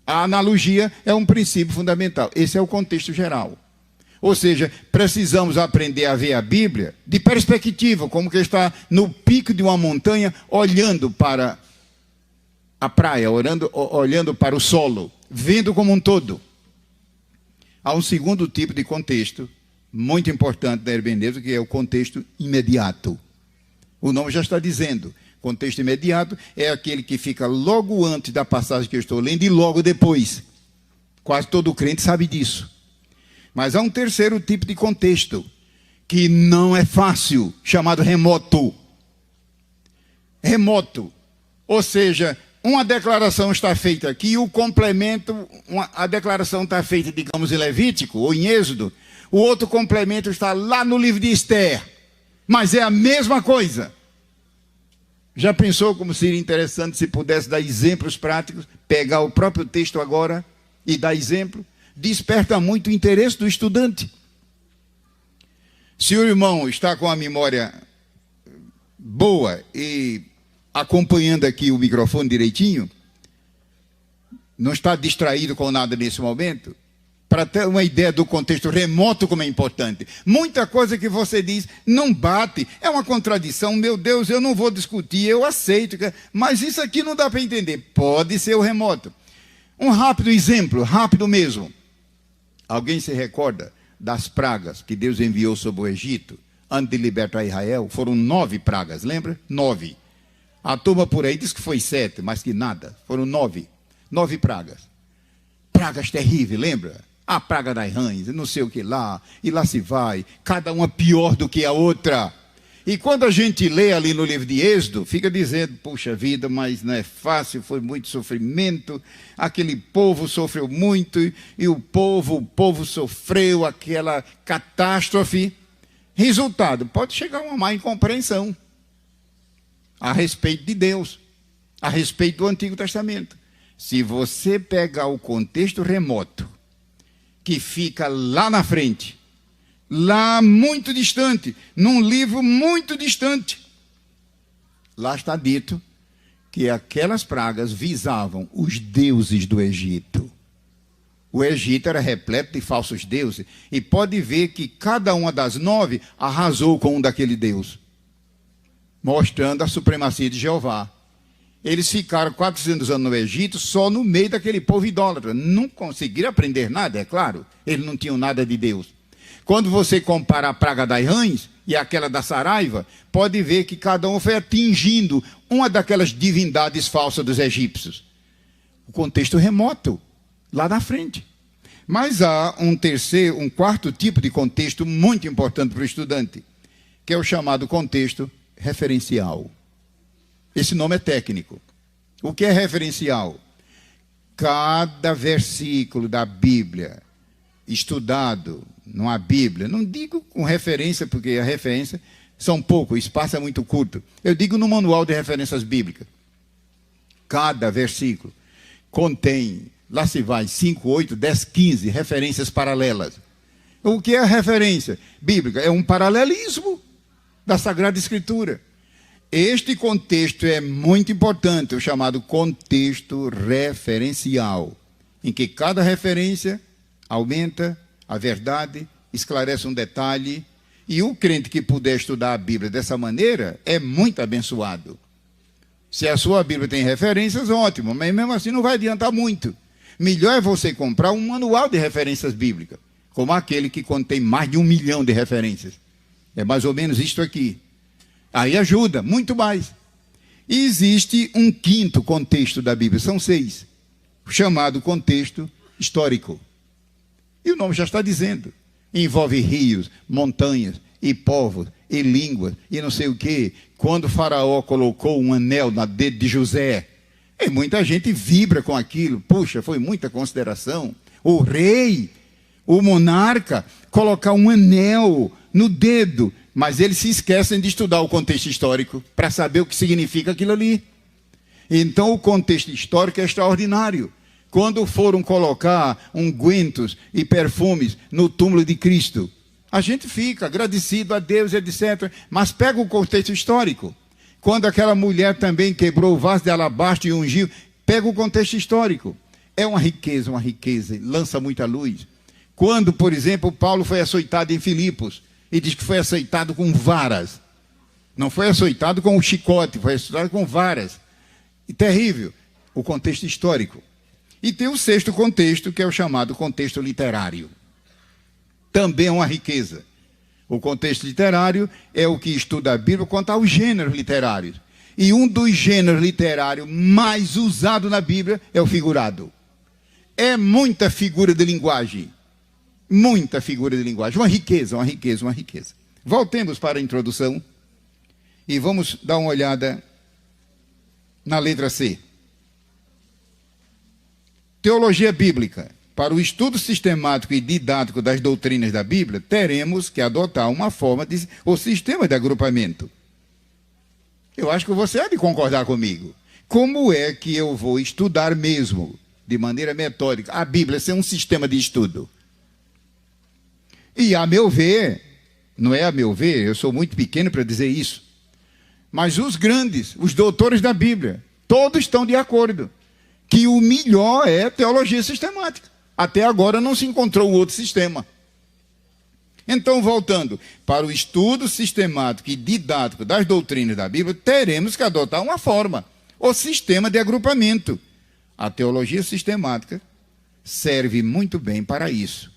A analogia é um princípio fundamental. Esse é o contexto geral. Ou seja, precisamos aprender a ver a Bíblia de perspectiva, como que está no pico de uma montanha, olhando para a praia, olhando para o solo, vendo como um todo. Há um segundo tipo de contexto, muito importante da hermenêutica, que é o contexto imediato. O nome já está dizendo. Contexto imediato é aquele que fica logo antes da passagem que eu estou lendo e logo depois. Quase todo crente sabe disso. Mas há um terceiro tipo de contexto, que não é fácil, chamado remoto. Remoto. Ou seja, uma declaração está feita aqui, o complemento, a declaração está feita, digamos, em Levítico ou em Êxodo, o outro complemento está lá no livro de Esther, mas é a mesma coisa. Já pensou como seria interessante se pudesse dar exemplos práticos, pegar o próprio texto agora e dar exemplo? Desperta muito o interesse do estudante. Se o irmão está com a memória boa e acompanhando aqui o microfone direitinho, não está distraído com nada nesse momento, para ter uma ideia do contexto remoto como é importante. Muita coisa que você diz não bate, é uma contradição, meu Deus, eu não vou discutir, eu aceito, mas isso aqui não dá para entender. Pode ser o remoto. Um rápido exemplo, rápido mesmo. Alguém se recorda das pragas que Deus enviou sobre o Egito antes de libertar Israel? Foram 9 pragas, lembra? 9. A turma por aí diz que foi 7, mas que nada. Foram 9. 9 pragas. Pragas terríveis, lembra? A praga das rãs, não sei o que lá, e lá se vai, cada uma pior do que a outra. E quando a gente lê ali no livro de Êxodo, fica dizendo, puxa vida, mas não é fácil, foi muito sofrimento, aquele povo sofreu muito, e o povo sofreu aquela catástrofe. Resultado, pode chegar a uma má incompreensão a respeito de Deus, a respeito do Antigo Testamento. Se você pegar o contexto remoto, que fica lá na frente, lá muito distante, num livro muito distante, lá está dito que aquelas pragas visavam os deuses do Egito. O Egito era repleto de falsos deuses, e pode ver que cada uma das 9 arrasou com um daquele deus, mostrando a supremacia de Jeová. Eles ficaram 400 anos no Egito só no meio daquele povo idólatra. Não conseguiram aprender nada, é claro. Eles não tinham nada de Deus. Quando você compara a praga das rãs e aquela da saraiva, pode ver que cada um foi atingindo uma daquelas divindades falsas dos egípcios. O contexto remoto, lá na frente. Mas há um quarto tipo de contexto muito importante para o estudante, que é o chamado contexto referencial. Esse nome é técnico. O que é referencial? Cada versículo da Bíblia estudado numa Bíblia, não digo com referência, porque a referência são pouco, o espaço é muito curto. Eu digo no manual de referências bíblicas. Cada versículo contém, lá se vai, 5, 8, 10, 15 referências paralelas. O que é a referência bíblica? É um paralelismo da Sagrada Escritura. Este contexto é muito importante, o chamado contexto referencial, em que cada referência aumenta a verdade, esclarece um detalhe, e o crente que puder estudar a Bíblia dessa maneira é muito abençoado. Se a sua Bíblia tem referências, ótimo, mas mesmo assim não vai adiantar muito. Melhor é você comprar um manual de referências bíblicas, como aquele que contém mais de 1 milhão de referências. É mais ou menos isto aqui. Aí ajuda, muito mais. E existe um quinto contexto da Bíblia, são 6, chamado contexto histórico. E o nome já está dizendo. Envolve rios, montanhas, e povos, e línguas, e não sei o quê. Quando o faraó colocou um anel na dedo de José, e muita gente vibra com aquilo. Puxa, foi muita consideração. O rei, o monarca, colocar um anel no dedo. Mas eles se esquecem de estudar o contexto histórico para saber o que significa aquilo ali. Então o contexto histórico é extraordinário. Quando foram colocar ungüentos e perfumes no túmulo de Cristo, a gente fica agradecido a Deus, etc. Mas pega o contexto histórico. Quando aquela mulher também quebrou o vaso de alabastro e ungiu, pega o contexto histórico. É uma riqueza, lança muita luz. Quando, por exemplo, Paulo foi açoitado em Filipos, e diz que foi açoitado com varas. Não foi açoitado com um chicote, foi açoitado com varas. E terrível, o contexto histórico. E tem o 6º contexto, que é o chamado contexto literário. Também é uma riqueza. O contexto literário é o que estuda a Bíblia quanto aos gêneros literários. E um dos gêneros literários mais usado na Bíblia é o figurado. É muita figura de linguagem. Muita figura de linguagem, uma riqueza. Voltemos para a introdução e vamos dar uma olhada na letra C. Teologia bíblica. Para o estudo sistemático e didático das doutrinas da Bíblia, teremos que adotar uma forma ou sistema de agrupamento. Eu acho que você há de concordar comigo. Como é que eu vou estudar mesmo, de maneira metódica, a Bíblia ser um sistema de estudo? E a meu ver, não é a meu ver, eu sou muito pequeno para dizer isso, mas os grandes, os doutores da Bíblia, todos estão de acordo que o melhor é teologia sistemática. Até agora não se encontrou outro sistema. Então, voltando para o estudo sistemático e didático das doutrinas da Bíblia, teremos que adotar uma forma, ou sistema de agrupamento. A teologia sistemática serve muito bem para isso.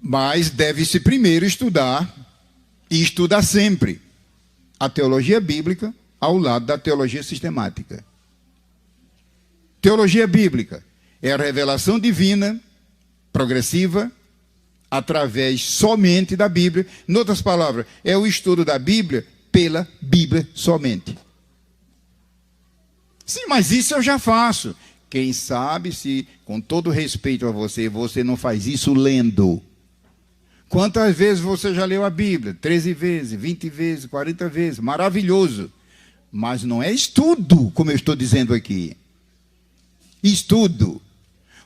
Mas deve-se primeiro estudar, e estudar sempre, a teologia bíblica ao lado da teologia sistemática. Teologia bíblica é a revelação divina, progressiva, através somente da Bíblia. Em outras palavras, é o estudo da Bíblia pela Bíblia somente. Sim, mas isso eu já faço. Quem sabe se, com todo respeito a você, você não faz isso lendo. Quantas vezes você já leu a Bíblia? 13 vezes, 20 vezes, 40 vezes. Maravilhoso. Mas não é estudo, como eu estou dizendo aqui. Estudo.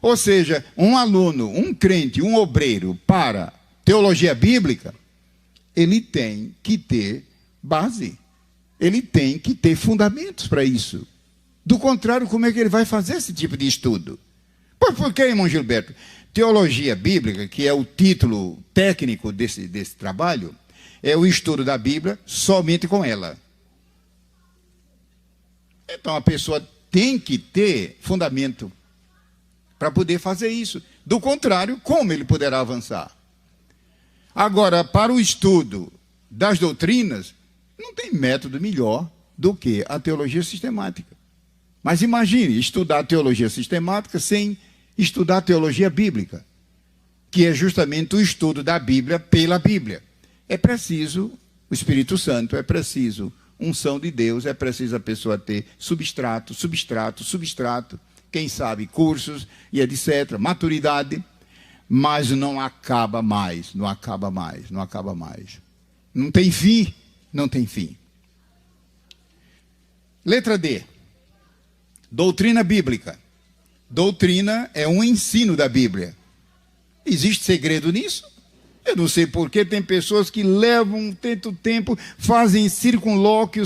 Ou seja, um aluno, um crente, um obreiro para teologia bíblica, ele tem que ter base. Ele tem que ter fundamentos para isso. Do contrário, como é que ele vai fazer esse tipo de estudo? Por que, irmão Gilberto? Teologia bíblica, que é o título técnico desse trabalho, é o estudo da Bíblia somente com ela. Então a pessoa tem que ter fundamento para poder fazer isso. Do contrário, como ele poderá avançar? Agora, para o estudo das doutrinas, não tem método melhor do que a teologia sistemática. Mas imagine estudar a teologia sistemática sem estudar a teologia bíblica, que é justamente o estudo da Bíblia pela Bíblia. É preciso o Espírito Santo, é preciso unção de Deus, é preciso a pessoa ter substrato, quem sabe cursos e etc., maturidade, mas não acaba mais. Não tem fim, não tem fim. Letra D. Doutrina bíblica. Doutrina é um ensino da Bíblia. Existe segredo nisso? Eu não sei porque tem pessoas que levam tanto tempo, fazem circunlóquio.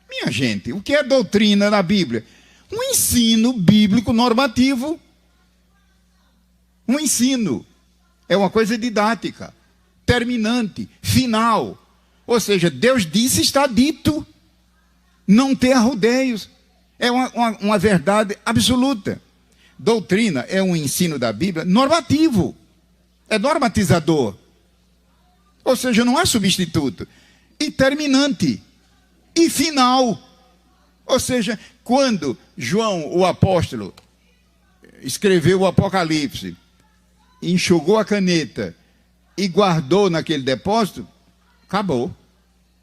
Minha gente, o que é doutrina na Bíblia? Um ensino bíblico normativo. Um ensino. É uma coisa didática, terminante, final. Ou seja, Deus disse, está dito. Não tem arrodeios. É uma verdade absoluta. Doutrina é um ensino da Bíblia normativo. É normatizador. Ou seja, não é substituto. E terminante. E final. Ou seja, quando João, o apóstolo, escreveu o Apocalipse, enxugou a caneta e guardou naquele depósito, acabou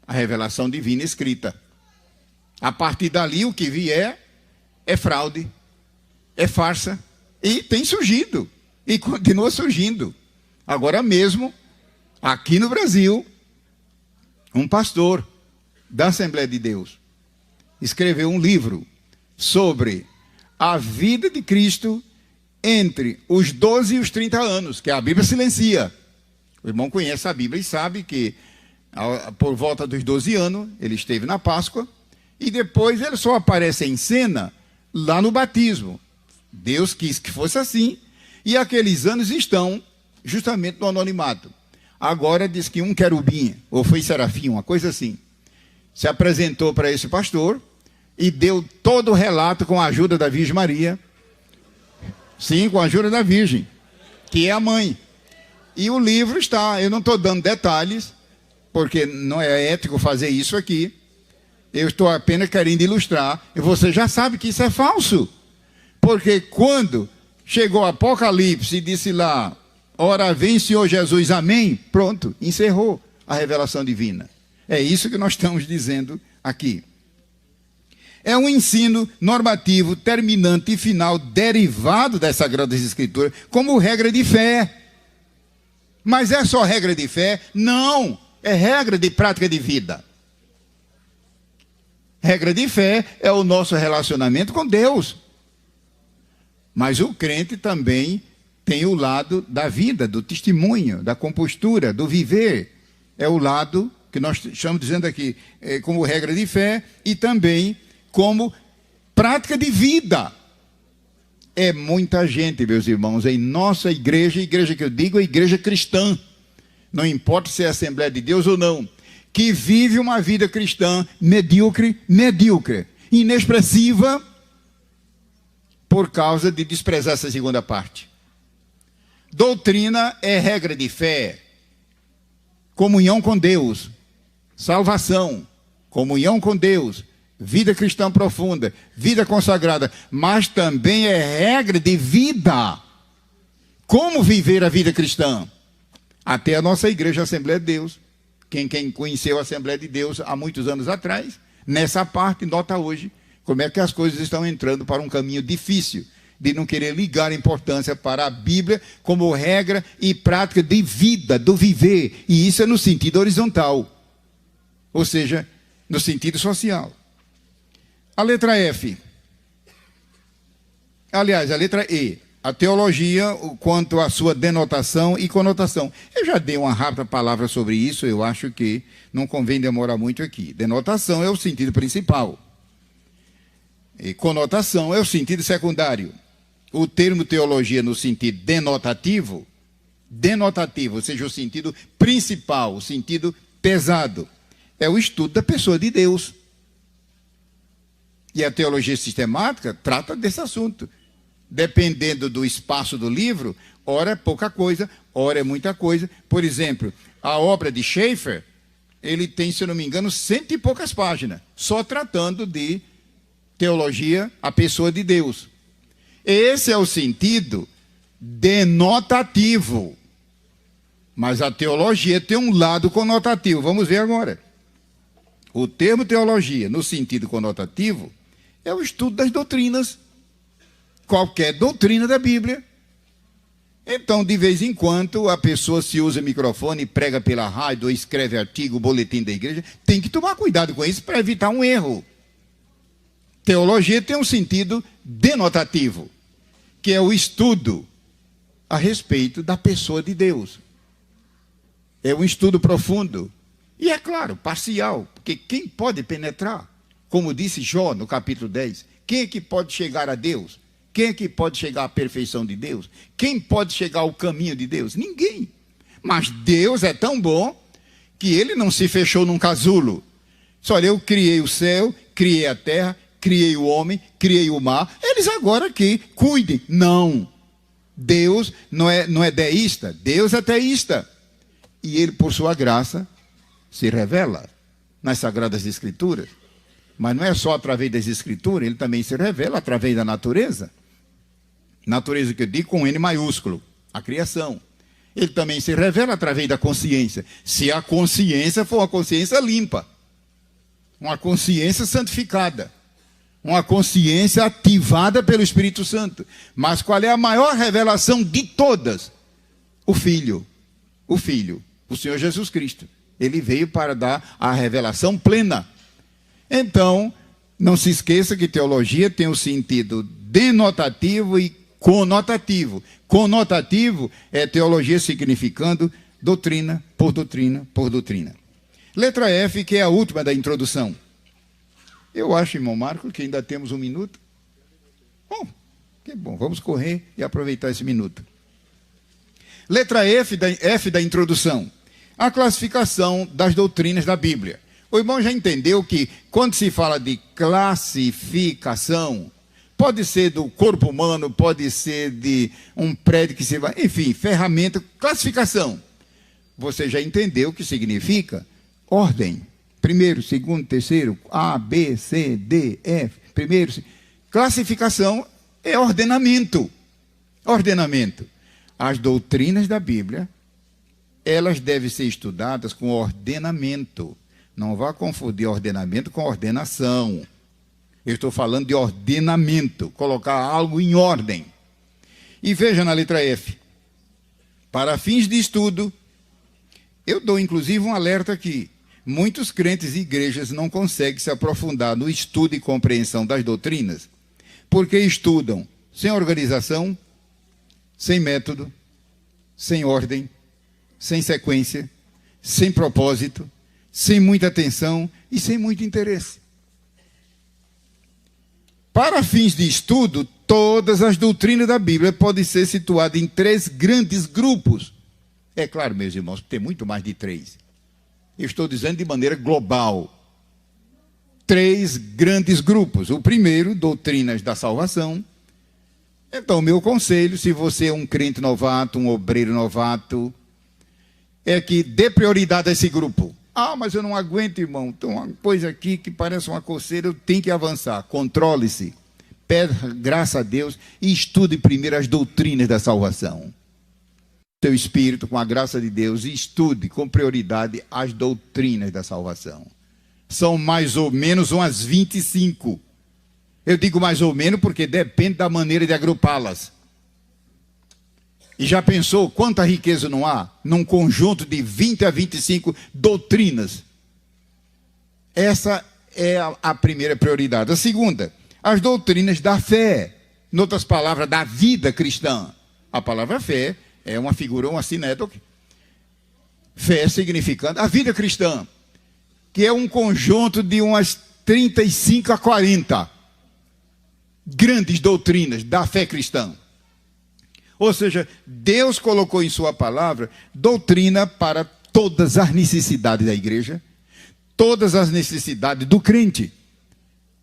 a revelação divina escrita. A partir dali, o que vier é fraude, é farsa, e tem surgido, e continua surgindo. Agora mesmo, aqui no Brasil, um pastor da Assembleia de Deus escreveu um livro sobre a vida de Cristo entre os 12 e os 30 anos, que a Bíblia silencia. O irmão conhece a Bíblia e sabe que por volta dos 12 anos, ele esteve na Páscoa, e depois ele só aparece em cena lá no batismo. Deus quis que fosse assim, e aqueles anos estão justamente no anonimato. Agora diz que um querubim, ou foi serafim, uma coisa assim, se apresentou para esse pastor e deu todo o relato com a ajuda da Virgem Maria. Sim, com a ajuda da Virgem, que é a mãe. E o livro está, eu não estou dando detalhes, porque não é ético fazer isso aqui. Eu estou apenas querendo ilustrar, e você já sabe que isso é falso. Porque quando chegou o Apocalipse e disse lá, ora vem Senhor Jesus, amém, pronto, encerrou a revelação divina. É isso que nós estamos dizendo aqui. É um ensino normativo, terminante e final, derivado das Sagradas Escrituras, como regra de fé. Mas é só regra de fé? Não, é regra de prática de vida. Regra de fé é o nosso relacionamento com Deus. Mas o crente também tem o lado da vida, do testemunho, da compostura, do viver. É o lado que nós estamos dizendo aqui, como regra de fé e também como prática de vida. É muita gente, meus irmãos, em nossa igreja, igreja que eu digo é igreja cristã, não importa se é Assembleia de Deus ou não, que vive uma vida cristã medíocre, inexpressiva, por causa de desprezar essa segunda parte. Doutrina é regra de fé, comunhão com Deus, salvação, comunhão com Deus, vida cristã profunda, vida consagrada, mas também é regra de vida. Como viver a vida cristã? Até a nossa igreja Assembleia de Deus, quem conheceu a Assembleia de Deus há muitos anos atrás, nessa parte, nota hoje como é que as coisas estão entrando para um caminho difícil, de não querer ligar a importância para a Bíblia como regra e prática de vida, do viver, e isso é no sentido horizontal, ou seja, no sentido social. A letra F, aliás, a letra E, a teologia quanto à sua denotação e conotação. Eu já dei uma rápida palavra sobre isso, eu acho que não convém demorar muito aqui. Denotação é o sentido principal, e conotação é o sentido secundário. O termo teologia no sentido denotativo, ou seja, o sentido principal, o sentido pesado, é o estudo da pessoa de Deus. E a teologia sistemática trata desse assunto. Dependendo do espaço do livro, ora é pouca coisa, ora é muita coisa. Por exemplo, a obra de Schaeffer, ele tem, se eu não me engano, 100 e poucas páginas, só tratando de teologia, a pessoa de Deus. Esse é o sentido denotativo. Mas a teologia tem um lado conotativo. Vamos ver agora. O termo teologia, no sentido conotativo, é o estudo das doutrinas. Qualquer doutrina da Bíblia. Então, de vez em quando, a pessoa se usa microfone, prega pela rádio, ou escreve artigo, boletim da igreja, tem que tomar cuidado com isso para evitar um erro. Teologia tem um sentido denotativo, que é o estudo a respeito da pessoa de Deus. É um estudo profundo. E é claro, parcial, porque quem pode penetrar? Como disse Jó no capítulo 10, quem é que pode chegar a Deus? Quem é que pode chegar à perfeição de Deus? Quem pode chegar ao caminho de Deus? Ninguém. Mas Deus é tão bom que ele não se fechou num casulo. Só eu criei o céu, criei a terra, criei o homem, criei o mar. Eles agora que cuidem. Não. Deus não é deísta, Deus é teísta. E ele, por sua graça, se revela nas Sagradas Escrituras. Mas não é só através das Escrituras, ele também se revela através da natureza. Natureza que eu digo com N maiúsculo, a criação. Ele também se revela através da consciência. Se a consciência for uma consciência limpa, uma consciência santificada, uma consciência ativada pelo Espírito Santo. Mas qual é a maior revelação de todas? O Filho, o Senhor Jesus Cristo. Ele veio para dar a revelação plena. Então, não se esqueça que teologia tem o sentido denotativo e conotativo. Conotativo é teologia significando doutrina por doutrina por doutrina. Letra F, que é a última da introdução. Eu acho, irmão Marcos, que ainda temos um minuto. Bom, que bom, vamos correr e aproveitar esse minuto. Letra F da introdução. A classificação das doutrinas da Bíblia. O irmão já entendeu que quando se fala de classificação, pode ser do corpo humano, pode ser de um prédio que se vai, enfim, ferramenta, classificação. Você já entendeu o que significa ordem. Primeiro, segundo, terceiro, A, B, C, D, F. Primeiro, classificação é ordenamento. Ordenamento. As doutrinas da Bíblia, elas devem ser estudadas com ordenamento. Não vá confundir ordenamento com ordenação. Eu estou falando de ordenamento, colocar algo em ordem. E veja na letra F. Para fins de estudo, eu dou inclusive um alerta aqui. Muitos crentes e igrejas não conseguem se aprofundar no estudo e compreensão das doutrinas, porque estudam sem organização, sem método, sem ordem, sem sequência, sem propósito, sem muita atenção e sem muito interesse. Para fins de estudo, todas as doutrinas da Bíblia podem ser situadas em 3 grandes grupos. É claro, meus irmãos, tem muito mais de 3. Eu estou dizendo de maneira global. 3 grandes grupos. O primeiro, doutrinas da salvação. Então, o meu conselho, se você é um crente novato, um obreiro novato, é que dê prioridade a esse grupo. Ah, mas eu não aguento, irmão. Tem uma coisa aqui que parece uma coceira, eu tenho que avançar. Controle-se, peça graça a Deus e estude primeiro as doutrinas da salvação. Seu espírito, com a graça de Deus, e estude com prioridade as doutrinas da salvação. São mais ou menos umas 25. Eu digo mais ou menos porque depende da maneira de agrupá-las. E já pensou quanta riqueza não há num conjunto de 20 a 25 doutrinas? Essa é a primeira prioridade. A segunda, as doutrinas da fé. Em outras palavras, da vida cristã. A palavra fé é uma figura, uma sinédoque. Fé significando a vida cristã, que é um conjunto de umas 35 a 40 grandes doutrinas da fé cristã. Ou seja, Deus colocou em sua palavra doutrina para todas as necessidades da igreja, todas as necessidades do crente.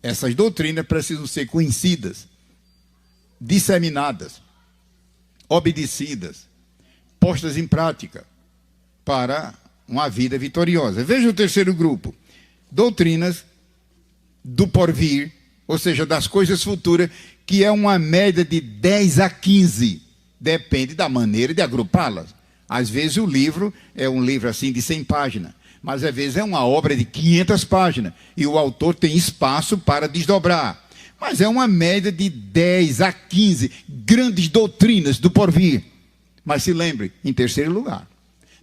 Essas doutrinas precisam ser conhecidas, disseminadas, obedecidas, postas em prática para uma vida vitoriosa. Veja o terceiro grupo. Doutrinas do porvir, ou seja, das coisas futuras, que é uma média de 10 a 15. Depende da maneira de agrupá-las. Às vezes o livro é um livro assim de 100 páginas, mas às vezes é uma obra de 500 páginas, e o autor tem espaço para desdobrar. Mas é uma média de 10 a 15 grandes doutrinas do porvir. Mas se lembre, em terceiro lugar,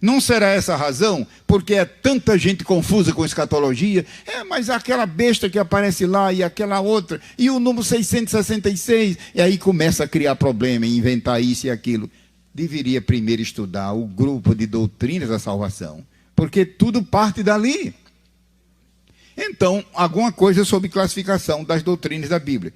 não será essa a razão, porque é tanta gente confusa com escatologia, mas aquela besta que aparece lá e aquela outra, e o número 666, e aí começa a criar problema, inventar isso e aquilo. Deveria primeiro estudar o grupo de doutrinas da salvação, porque tudo parte dali. Então, alguma coisa sobre classificação das doutrinas da Bíblia.